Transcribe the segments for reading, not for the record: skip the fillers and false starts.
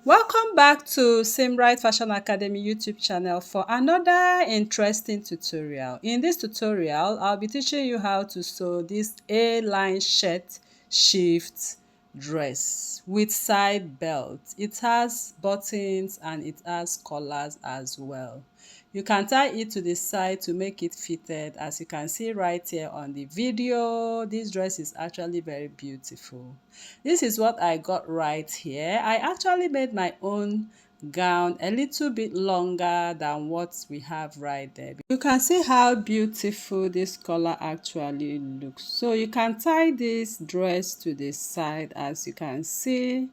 Welcome back to Simbright Fashion Academy YouTube channel for another interesting tutorial. In this tutorial, I'll be teaching you how to sew this A-line shirt shift dress with side belt. It has buttons and it has collars as well. You can tie it to the side to make it fitted. As you can see right here on the video, this dress is actually very beautiful. This is what I got right here. I actually made my own gown a little bit longer than what we have right there. You can see how beautiful this color actually looks. So you can tie this dress to the side. As you can see,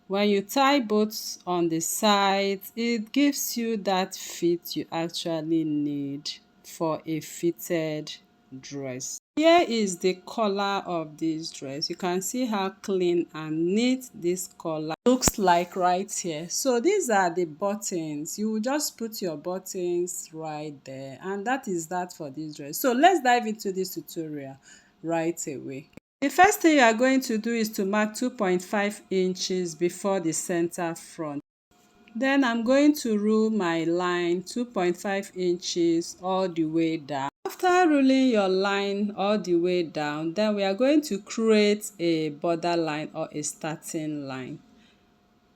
when you tie both on the sides, it gives you that fit you actually need for a fitted dress. Here is the color of this dress. You can see how clean and neat this color looks like right here. So these are the buttons. You will just put your buttons right there, and that is that for this dress. So let's dive into this tutorial right away. The first thing you are going to do is to mark 2.5 inches before the center front. Then I'm going to rule my line 2.5 inches all the way down. After ruling your line all the way down, then we are going to create a border line or a starting line.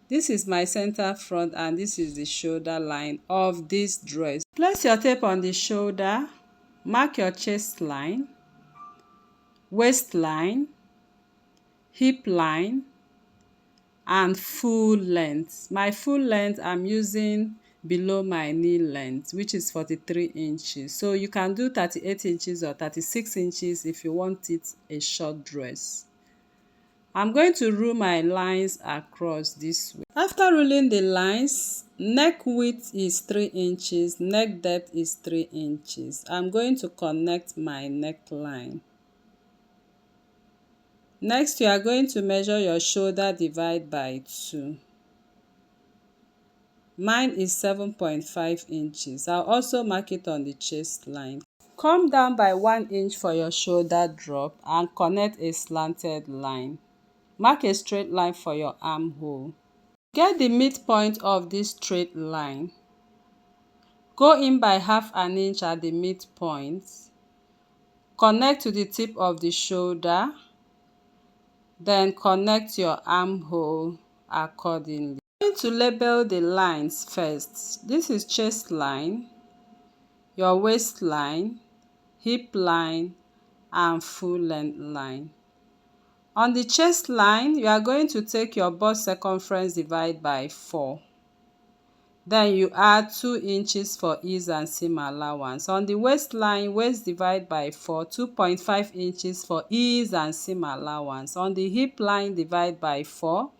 This is my center front and this is the shoulder line of this dress. Place your tape on the shoulder, mark your chest line, waistline, hip line, and full length. My full length I'm using below my knee length, which is 43 inches. So you can do 38 inches or 36 inches if you want it a short dress. I'm going to rule my lines across this way. After ruling the lines, neck width is 3 inches, neck depth is 3 inches. I'm going to connect my neckline. Next, you are going to measure your shoulder divide by 2. Mine is 7.5 inches. I'll also mark it on the chest line. Come down by 1 inch for your shoulder drop and connect a slanted line. Mark a straight line for your armhole. Get the midpoint of this straight line. Go in by half an inch at the midpoint. Connect to the tip of the shoulder. Then connect your armhole accordingly. I'm going to label the lines first. This is chest line, your waistline, hip line, and full length line. On the chest line, you are going to take your bust circumference divide by 4. Then you add 2 inches for ease and seam allowance. On the waistline, waist divide by 4, 2.5 inches for ease and seam allowance. On the hip line, divide by 4,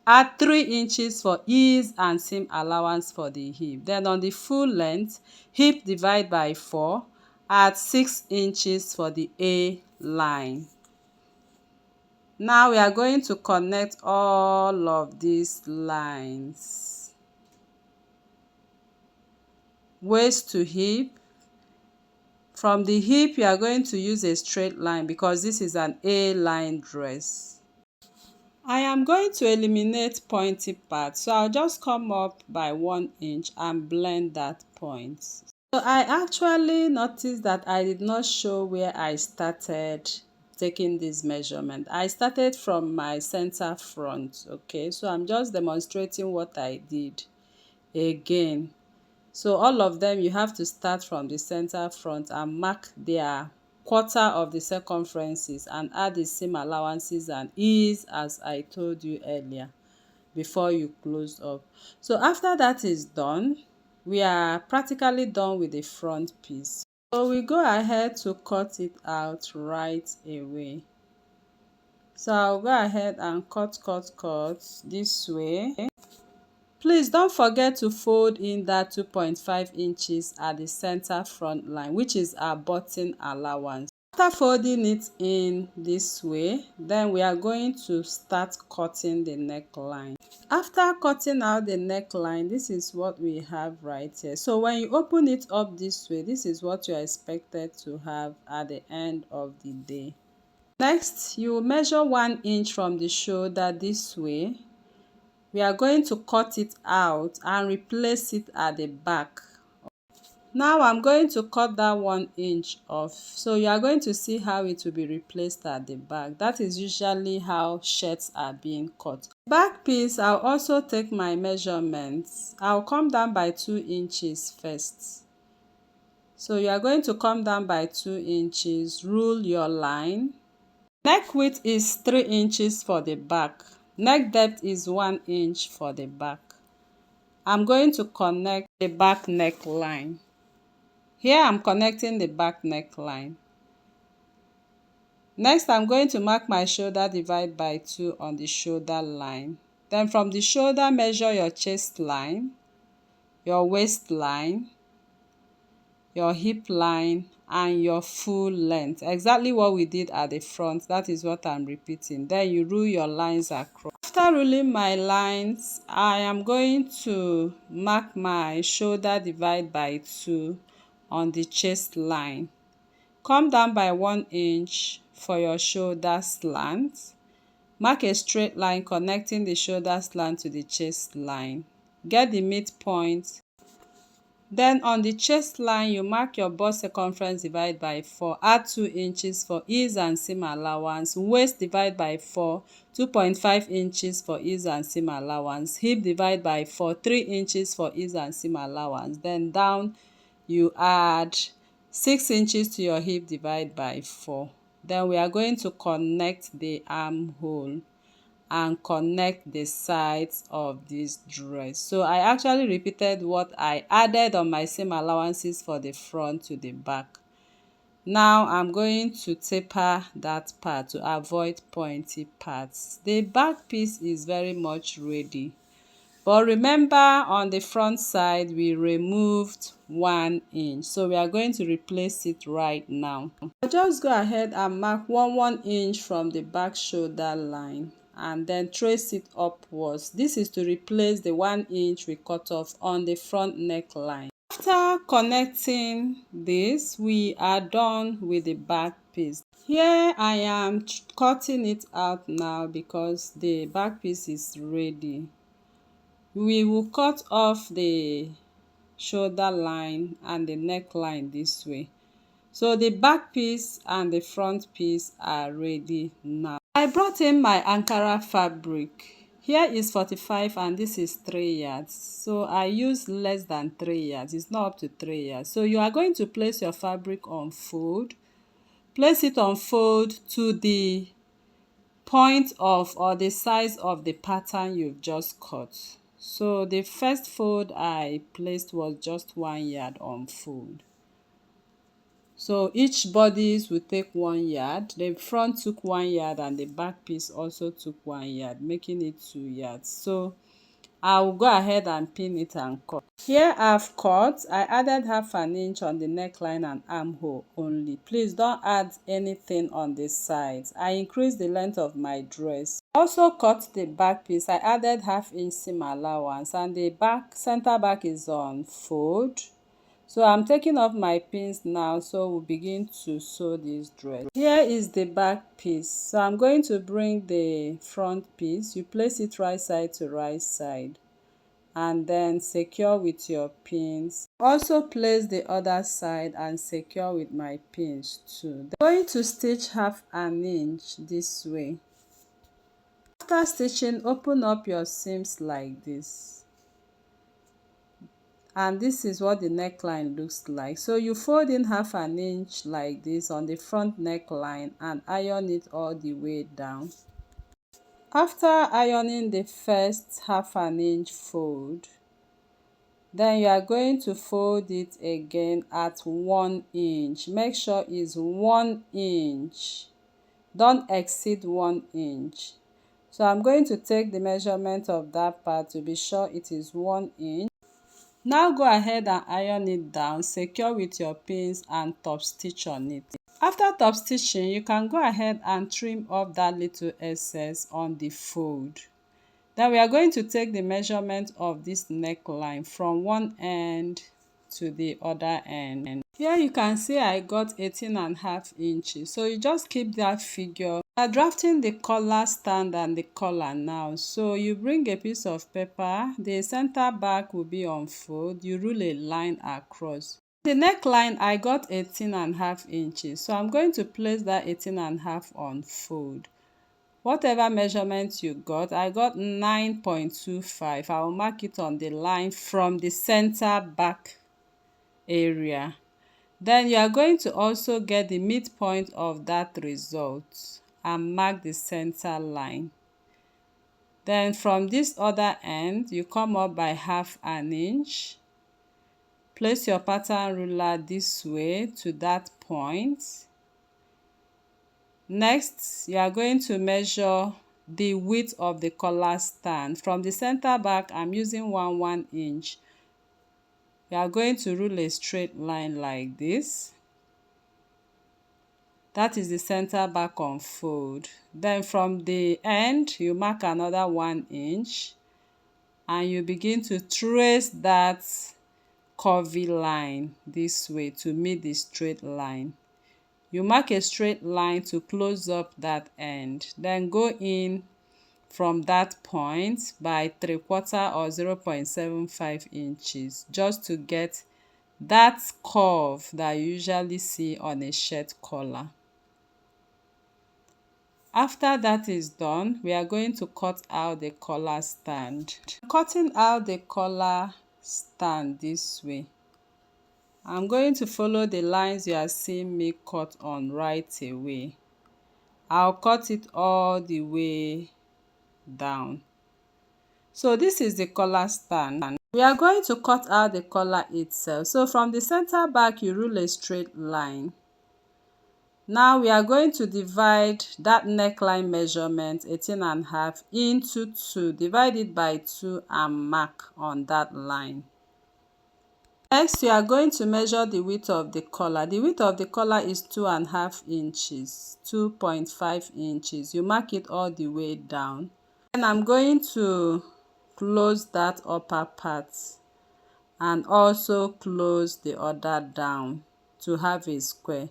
add 3 inches for ease and seam allowance for the hip. Then on the full length, hip divide by 4, add 6 inches for the A line. Now we are going to connect all of these lines. Waist to hip. From the hip, you are going to use a straight line because this is an A-line dress. I am going to eliminate pointy parts, so I'll just come up by 1 inch and blend that point. So I actually noticed that I did not show where I started taking this measurement. I started from my center front, okay? So I'm just demonstrating what I did again. So all of them, you have to start from the center front and mark their quarter of the circumferences and add the seam allowances and ease as I told you earlier before you close up. So after that is done, we are practically done with the front piece. So we go ahead to cut it out right away. So I'll go ahead and cut this way. Please don't forget to fold in that 2.5 inches at the center front line, which is our button allowance. After folding it in this way, then we are going to start cutting the neckline. After cutting out the neckline, this is what we have right here. So when you open it up this way, this is what you are expected to have at the end of the day. Next, you will measure 1 inch from the shoulder this way. We are going to cut it out and replace it at the back. Now I'm going to cut that 1 inch off. So you are going to see how it will be replaced at the back. That is usually how shirts are being cut. Back piece, I'll also take my measurements. I'll come down by 2 inches first. So you are going to come down by 2 inches, rule your line. Neck width is 3 inches for the back. Neck depth is 1 inch for the back. I'm going to connect the back neckline. Here I'm connecting the back neckline. Next, I'm going to mark my shoulder divide by 2 on the shoulder line. Then from the shoulder, measure your chest line, your waistline, your hip line, and your full length. Exactly what we did at the front, that is what I'm repeating. Then you rule your lines across. After ruling my lines, I am going to mark my shoulder divide by 2 on the chest line. Come down by 1 inch for your shoulder slant. Mark a straight line connecting the shoulder slant to the chest line. Get the midpoint. Then on the chest line, you mark your bust circumference divide by 4. Add 2 inches for ease and seam allowance. Waist divide by 4. 2.5 inches for ease and seam allowance. Hip divide by 4. 3 inches for ease and seam allowance. Then down, you add 6 inches to your hip divide by 4. Then we are going to connect the armhole and connect the sides of this dress. So I actually repeated what I added on my seam allowances for the front to the back. Now I'm going to taper that part to avoid pointy parts. The back piece is very much ready. But remember, on the front side, we removed 1 inch. So we are going to replace it right now. I'll just go ahead and mark 1 inch from the back shoulder line and then trace it upwards. This is to replace the 1 inch we cut off on the front neckline. After connecting this, we are done with the back piece. Here I am cutting it out now because the back piece is ready. We will cut off the shoulder line and the neckline this way. So the back piece and the front piece are ready now. I brought in my Ankara fabric. Here is 45 and this is 3 yards. So I use less than 3 yards. It's not up to 3 yards. So you are going to place your fabric on fold. Place it on fold to the point of or the size of the pattern you've just cut. So the first fold I placed was just 1 yard on fold. So each bodice will take 1 yard. The front took 1 yard and the back piece also took 1 yard, making it 2 yards. So I will go ahead and pin it and cut. Here I've cut. I added half an inch on the neckline and armhole only. Please don't add anything on the sides. I increased the length of my dress. Also cut the back piece. I added half inch seam allowance and the back center back is on fold. So I'm taking off my pins now, so we'll begin to sew this dress. Here is the back piece. So I'm going to bring the front piece. You place it right side to right side and then secure with your pins. Also place the other side and secure with my pins too. I'm going to stitch half an inch this way. After stitching, open up your seams like this. And this is what the neckline looks like. So you fold in half an inch like this on the front neckline and iron it all the way down. After ironing the first half an inch fold, then you are going to fold it again at 1 inch. Make sure it's 1 inch. Don't exceed 1 inch. So I'm going to take the measurement of that part to be sure it is 1 inch. Now go ahead and iron it down, secure with your pins and top stitch on it. After top stitching, you can go ahead and trim off that little excess on the fold. Then we are going to take the measurement of this neckline from one end to the other end. Here you can see I got 18.5 inches. So you just keep that figure. We are drafting the collar stand and the collar now. So you bring a piece of paper. The center back will be on fold. You rule a line across. The neckline I got 18.5 inches. So I'm going to place that 18.5 on fold. Whatever measurement you got, I got 9.25. I will mark it on the line from the center back area. Then you are going to also get the midpoint of that result and mark the center line. Then from this other end, you come up by 1/2 inch. Place your pattern ruler this way to that point. Next, you are going to measure the width of the collar stand. From the center back, I'm using 1 inch. You are going to rule a straight line like this. That is the center back on fold. Then from the end, you mark another 1 inch and you begin to trace that curvy line this way to meet the straight line. You mark a straight line to close up that end. Then go in from that point by 3/4 or 0.75 inches just to get that curve that you usually see on a shirt collar. After that is done, we are going to cut out the collar stand. Cutting out the collar stand this way. I'm going to follow the lines you are seeing me cut on right away. I'll cut it all the way down. So this is the collar stand. We are going to cut out the collar itself. So from the center back, you rule a straight line. Now we are going to divide that neckline measurement 18.5 into 2. Divide it by 2 and mark on that line. Next, we are going to measure the width of the collar. The width of the collar is 2.5 inches, 2.5 inches. You mark it all the way down. Then I'm going to close that upper part and also close the other down to have a square.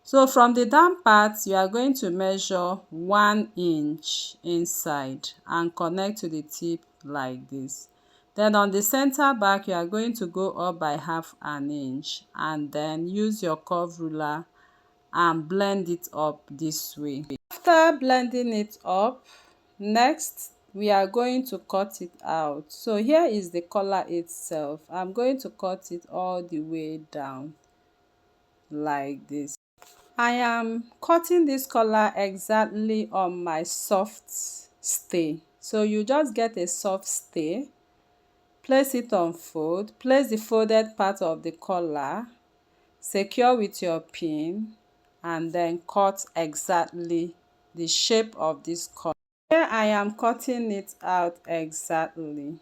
So from the down part, you are going to measure 1 inch inside and connect to the tip like this. Then on the center back, you are going to go up by 1/2 inch and then use your curve ruler and blend it up this way. After blending it up, next we are going to cut it out. So here is the collar itself. I'm going to cut it all the way down like this. I am cutting this collar exactly on my soft stay. So you just get a soft stay, place it on fold, place the folded part of the collar, secure with your pin, and then cut exactly the shape of this collar. Here I am cutting it out exactly.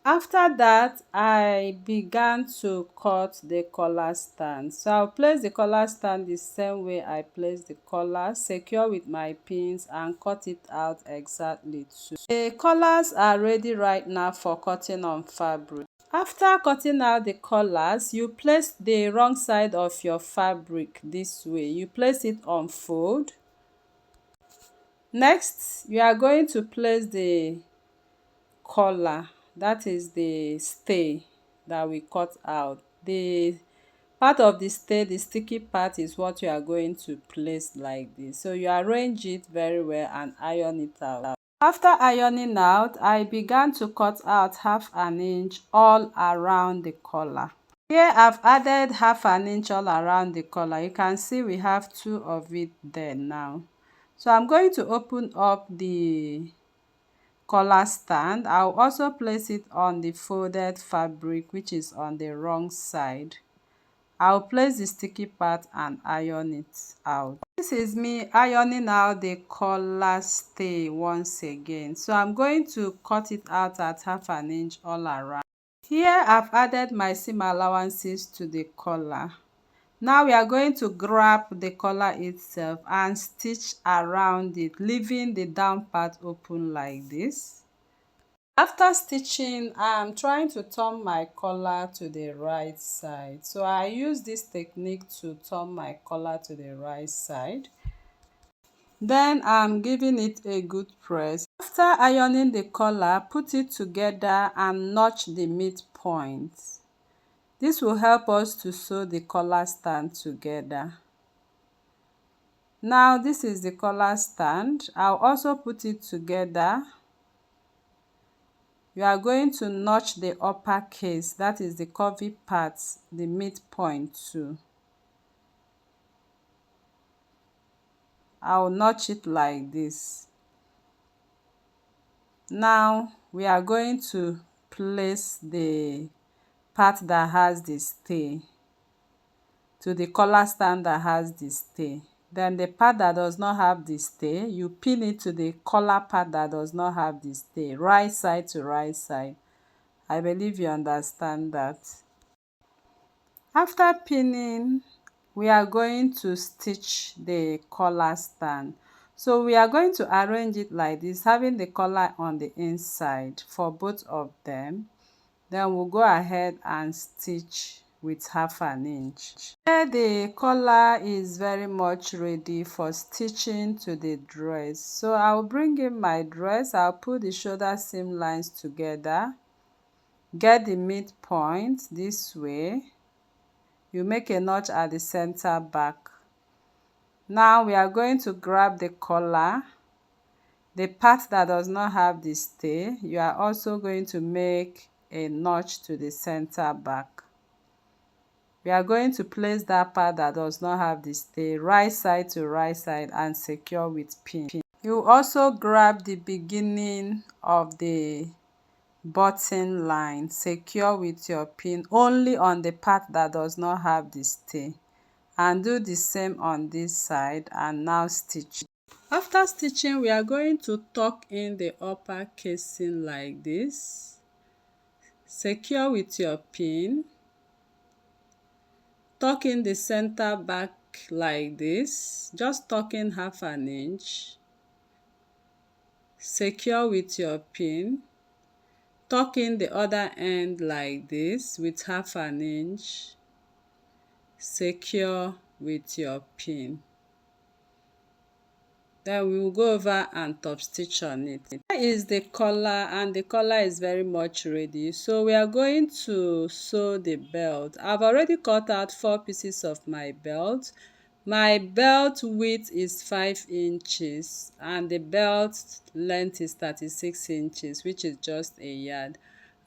After that, I began to cut the collar stand. So I'll place the collar stand the same way I place the collar, secure with my pins and cut it out exactly too. The collars are ready right now for cutting on fabric. After cutting out the collars, you place the wrong side of your fabric this way. You place it on fold. Next, you are going to place the collar, that is the stay that we cut out. The part of the stay, the sticky part, is what you are going to place like this. So you arrange it very well and iron it out. After ironing out, I began to cut out 1/2 inch all around the collar. Here I've added 1/2 inch all around the collar. You can see we have 2 of it there now. So I'm going to open up the collar stand. I'll also place it on the folded fabric, which is on the wrong side. I'll place the sticky part and iron it out. This is me ironing out the collar stay once again. So I'm going to cut it out at 1/2 inch all around. Here I've added my seam allowances to the collar. Now we are going to grab the collar itself and stitch around it, leaving the down part open like this. After stitching, I'm trying to turn my collar to the right side. So I use this technique to turn my collar to the right side. Then I'm giving it a good press. After ironing the collar, put it together and notch the midpoint. This will help us to sew the collar stand together. Now this is the collar stand. I'll also put it together. You are going to notch the upper case, that is the curvy part, the midpoint too. I'll notch it like this. Now we are going to place the part that has the stay to the collar stand that has the stay. Then the part that does not have the stay, you pin it to the collar part that does not have the stay, right side to right side. I believe you understand that. After pinning, we are going to stitch the collar stand. So we are going to arrange it like this, having the collar on the inside for both of them. Then we'll go ahead and stitch with 1/2 inch. Here the collar is very much ready for stitching to the dress. So I'll bring in my dress, I'll put the shoulder seam lines together, get the midpoint this way. You make a notch at the center back. Now we are going to grab the collar, the part that does not have the stay. You are also going to make a notch to the center back. We are going to place that part that does not have the stay right side to right side and secure with pin. You also grab the beginning of the button line, secure with your pin only on the part that does not have the stay, and do the same on this side, and now stitch. After stitching, we are going to tuck in the upper casing like this, secure with your pin, tuck in the center back like this, just tuck in 1/2 inch, secure with your pin, tuck in the other end like this with 1/2 inch, secure with your pin. Then we will go over and top stitch on it. Here is the collar, and the collar is very much ready. So we are going to sew the belt. I've already cut out 4 pieces of my belt. My belt width is 5 inches and the belt length is 36 inches, which is just a yard.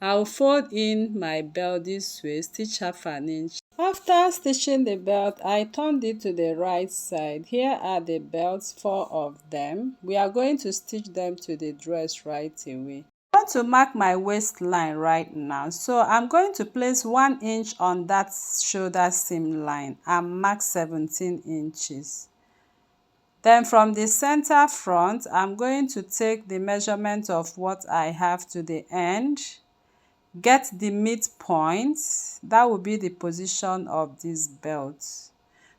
I'll fold in my belt this way, stitch 1/2 inch. After stitching the belt, I turned it to the right side. Here are the belts, 4 of them. We are going to stitch them to the dress right away. I want to mark my waistline right now. So I'm going to place 1 inch on that shoulder seam line and mark 17 inches. Then from the center front, I'm going to take the measurement of what I have to the end, get the midpoint. That will be the position of this belt.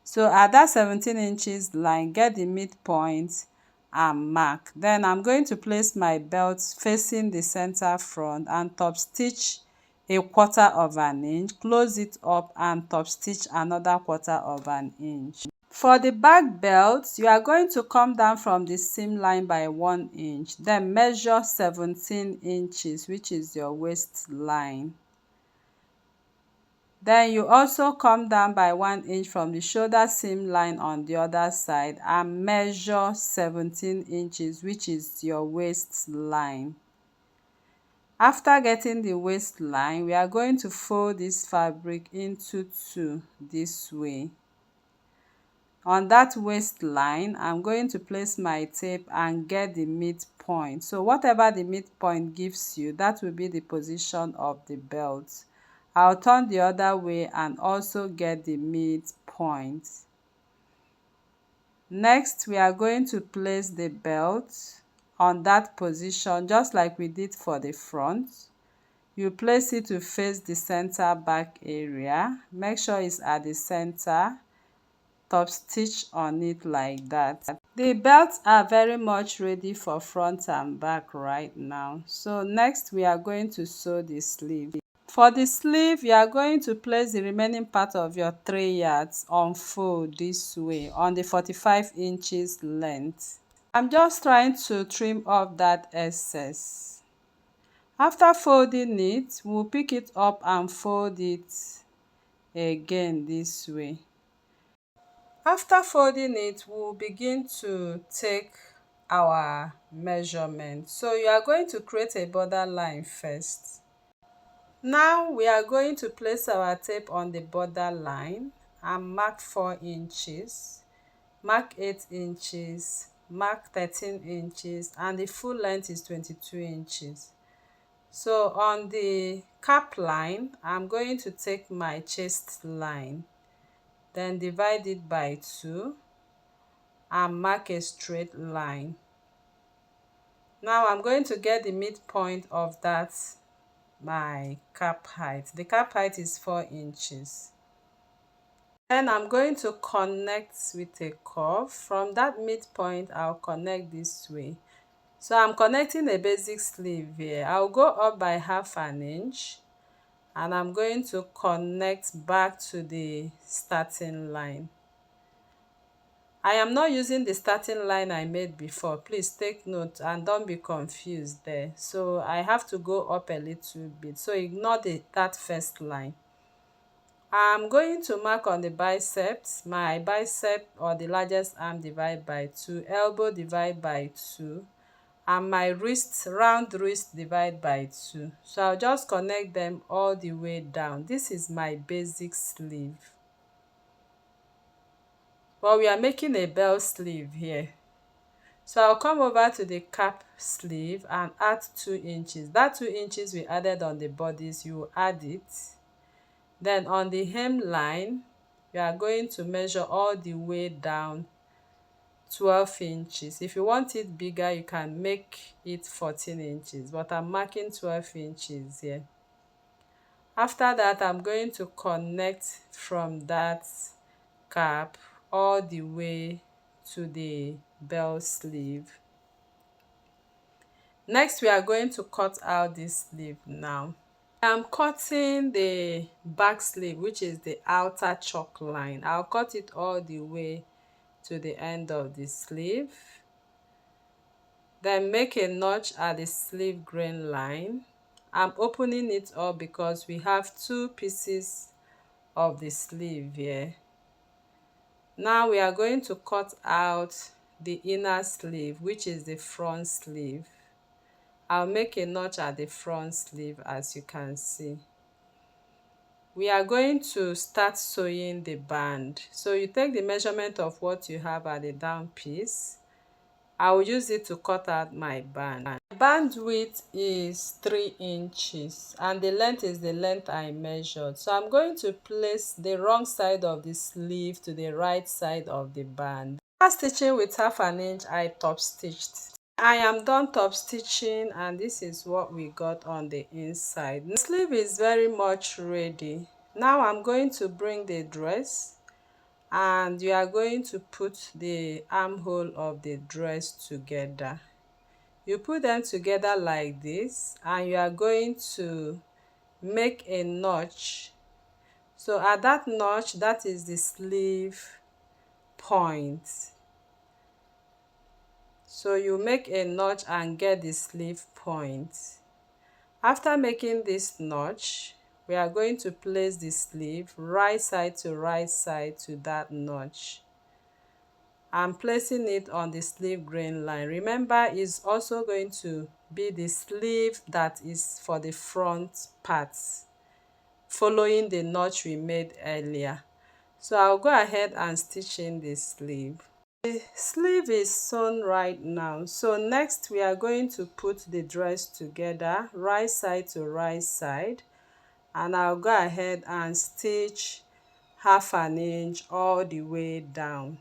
So at that 17 inches line, get the midpoint and mark. Then I'm going to place my belt facing the center front and top stitch a 1/4 inch, close it up and top stitch another 1/4 inch. For the back belt, you are going to come down from the seam line by 1 inch, then measure 17 inches, which is your waistline. Then you also come down by 1 inch from the shoulder seam line on the other side and measure 17 inches, which is your waistline. After getting the waistline, we are going to fold this fabric into 2 this way. On that waistline, I'm going to place my tape and get the midpoint. So whatever the midpoint gives you, that will be the position of the belt. I'll turn the other way and also get the midpoint. Next, we are going to place the belt on that position, just like we did for the front. You place it to face the center back area. Make sure it's at the center. Top stitch on it like that. The belts are very much ready for front and back right now. So next we are going to sew the sleeve. For the sleeve, you are going to place the remaining part of your 3 yards on fold this way on the 45 inches length. I'm just trying to trim off that excess. After folding it, we'll pick it up and fold it again this way. After folding it, we'll begin to take our measurement. So you are going to create a border line first. Now we are going to place our tape on the border line and mark 4 inches, mark 8 inches, mark 13 inches, and the full length is 22 inches. So on the cap line, I'm going to take my chest line, then divide it by 2 and mark a straight line. Now I'm going to get the midpoint of that my cap height. The cap height is 4 inches. Then I'm going to connect with a curve. From that midpoint, I'll connect this way. So I'm connecting a basic sleeve here. I'll go up by half an inch and I'm going to connect back to the starting line. I am not using the starting line I made before. Please take note and don't be confused there. So I have to go up a little bit. So ignore that first line. I'm going to mark on the biceps, my bicep or the largest arm divide by 2, elbow divide by 2, and my wrist, round wrist divide by 2. So I'll just connect them all the way down. This is my basic sleeve. But we are making a bell sleeve here. So I'll come over to the cap sleeve and add 2 inches. That 2 inches we added on the bodice, you add it. Then on the hemline, you are going to measure all the way down 12 inches. If you want it bigger, you can make it 14 inches, but I'm marking 12 inches here. After that, I'm going to connect from that cap all the way to the bell sleeve. Next, we are going to cut out this sleeve now. I'm cutting the back sleeve, which is the outer chalk line. I'll cut it all the way to the end of the sleeve. Then make a notch at the sleeve grain line. I'm opening it up because we have 2 pieces of the sleeve here. Now we are going to cut out the inner sleeve, which is the front sleeve. I'll make a notch at the front sleeve, as you can see. We are going to start sewing the band. So you take the measurement of what you have at the down piece. I will use it to cut out my band. Band width is 3 inches and the length is the length I measured. So I'm going to place the wrong side of the sleeve to the right side of the band. After stitching with half an inch, I top stitched. I am done top stitching and this is what we got on the inside. The sleeve is very much ready. Now I'm going to bring the dress and you are going to put the armhole of the dress together. You put them together like this and you are going to make a notch. So at that notch, that is the sleeve point. So you make a notch and get the sleeve point. After making this notch, we are going to place the sleeve right side to that notch. I'm placing it on the sleeve grain line. Remember, it's also going to be the sleeve that is for the front part, following the notch we made earlier. So I'll go ahead and stitch in the sleeve. The sleeve is sewn right now. So next we are going to put the dress together right side to right side, and I'll go ahead and stitch half an inch all the way down.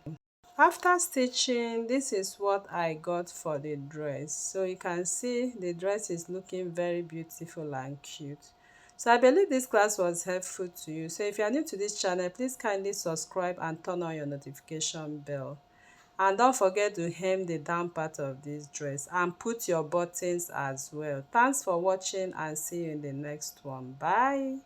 After stitching, this is what I got for the dress. So you can see the dress is looking very beautiful and cute. So I believe this class was helpful to you. So if you are new to this channel, please kindly subscribe and turn on your notification bell. And don't forget to hem the down part of this dress and put your buttons as well. Thanks for watching and see you in the next one. Bye.